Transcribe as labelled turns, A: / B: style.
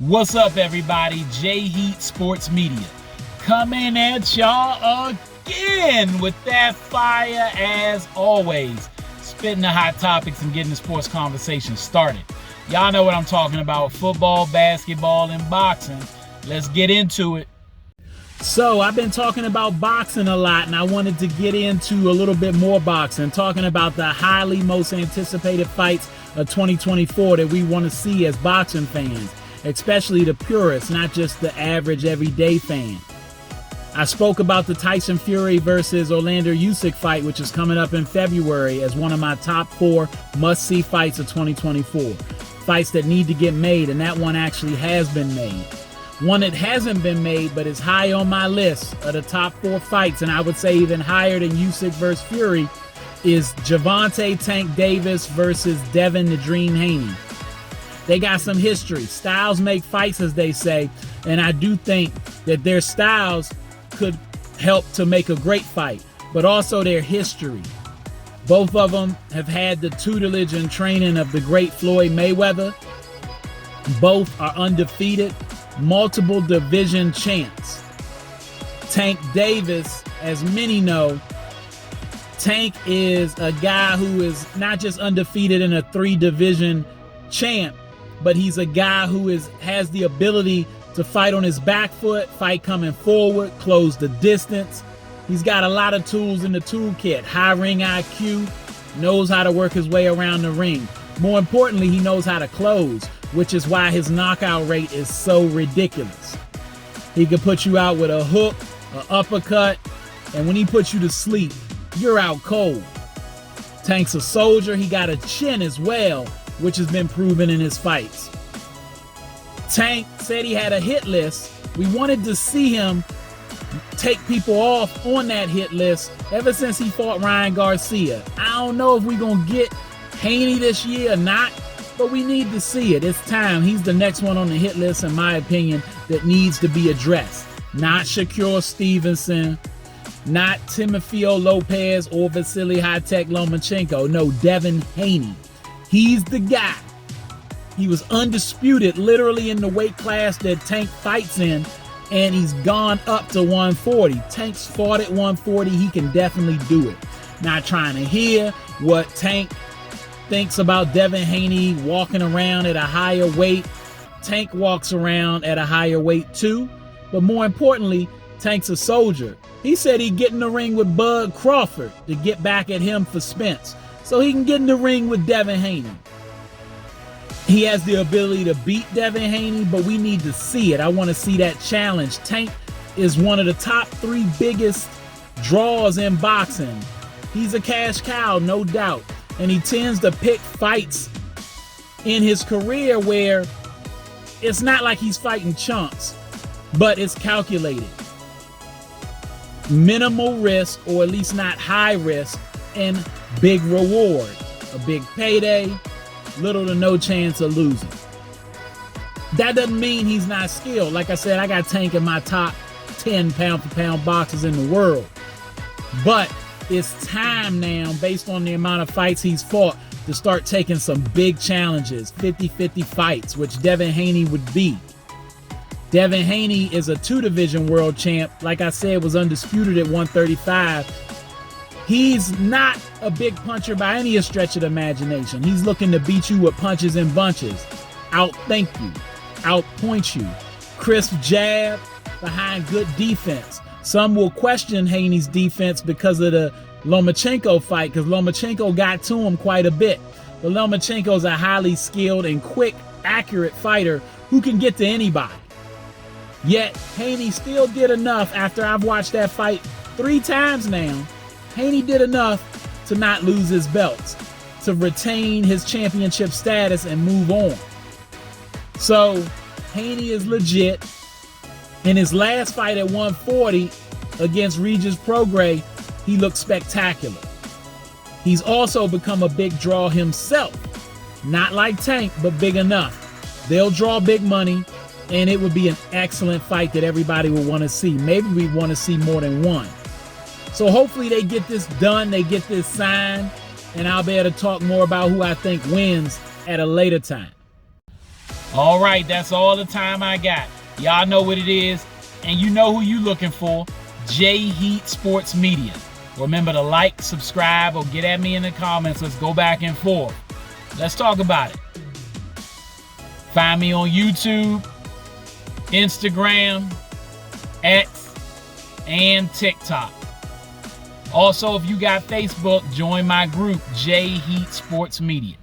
A: What's up, everybody? J Heat Sports Media coming at y'all again with that fire as always. Spitting the hot topics and getting the sports conversation started. Y'all know what I'm talking about: football, basketball, and boxing. Let's get into it. So I've been talking about boxing a lot, and I wanted to get into a little bit more boxing, talking about the highly most anticipated fights of 2024 that we want to see as boxing fans, especially the purists, not just the average everyday fan. I spoke about the Tyson Fury versus Orlando Usyk fight, which is coming up in February, as one of my top 4 must-see fights of 2024. Fights that need to get made, and that one actually has been made. One that hasn't been made but is high on my list of the top 4 fights, and I would say even higher than Usyk versus Fury, is Gervonta Tank Davis versus Devin the Dream Haney. They got some history. Styles make fights, as they say, and I do think that their styles could help to make a great fight, but also their history. Both of them have had the tutelage and training of the great Floyd Mayweather. Both are undefeated, multiple division champs. Tank Davis, as many know, Tank is a guy who is not just undefeated in a 3-division champ, but he's a guy who has the ability to fight on his back foot, fight coming forward, close the distance. He's got a lot of tools in the toolkit. High ring IQ, knows how to work his way around the ring. More importantly, he knows how to close, which is why his knockout rate is so ridiculous. He can put you out with a hook, an uppercut, and when he puts you to sleep, you're out cold. Tank's a soldier. He got a chin as well, which has been proven in his fights. Tank said he had a hit list. We wanted to see him take people off on that hit list ever since he fought Ryan Garcia. I don't know if we're going to get Haney this year or not, but we need to see it. It's time. He's the next one on the hit list, in my opinion, that needs to be addressed. Not Shakur Stevenson, not Timofeo Lopez or Vasily High-Tech Lomachenko. No, Devin Haney. He's the guy. He was undisputed literally in the weight class that Tank fights in, and he's gone up to 140. Tank's fought at 140. He can definitely do it. Not trying to hear what Tank thinks about Devin Haney walking around at a higher weight. Tank walks around at a higher weight too, but more importantly, Tank's a soldier. He said he'd get in the ring with Bud Crawford to get back at him for Spence, so he can get in the ring with Devin Haney. He has the ability to beat Devin Haney, but we need to see it. I want to see that challenge. Tank is one of the top 3 biggest draws in boxing. He's a cash cow, no doubt, and he tends to pick fights in his career where it's not like he's fighting chumps, but it's calculated. Minimal risk, or at least not high risk, and big reward. A big payday, little to no chance of losing. That doesn't mean he's not skilled. Like I said, I got Tank in my top 10 pound-for-pound boxers in the world. But it's time now, based on the amount of fights he's fought, to start taking some big challenges, 50-50 fights, which Devin Haney would be. Devin Haney is a 2-division world champ. Like I said, was undisputed at 135. He's not a big puncher by any stretch of the imagination. He's looking to beat you with punches and bunches, outthink you, outpoint you, crisp jab behind good defense. Some will question Haney's defense because of the Lomachenko fight, because Lomachenko got to him quite a bit. But Lomachenko's a highly skilled and quick, accurate fighter who can get to anybody. Yet Haney still did enough. After I've watched that fight 3 times now, Haney did enough to not lose his belts, to retain his championship status and move on. So Haney is legit. In his last fight at 140 against Regis Prograis, he looked spectacular. He's also become a big draw himself. Not like Tank, but big enough. They'll draw big money, and it would be an excellent fight that everybody will want to see. Maybe we want to see more than one. So hopefully they get this done, they get this signed, and I'll be able to talk more about who I think wins at a later time. All right, that's all the time I got. Y'all know what it is, and you know who you looking for. J Heat Sports Media. Remember to like, subscribe, or get at me in the comments. Let's go back and forth. Let's talk about it. Find me on YouTube, Instagram, X, and TikTok. Also, if you got Facebook, join my group, J Heat Sports Media.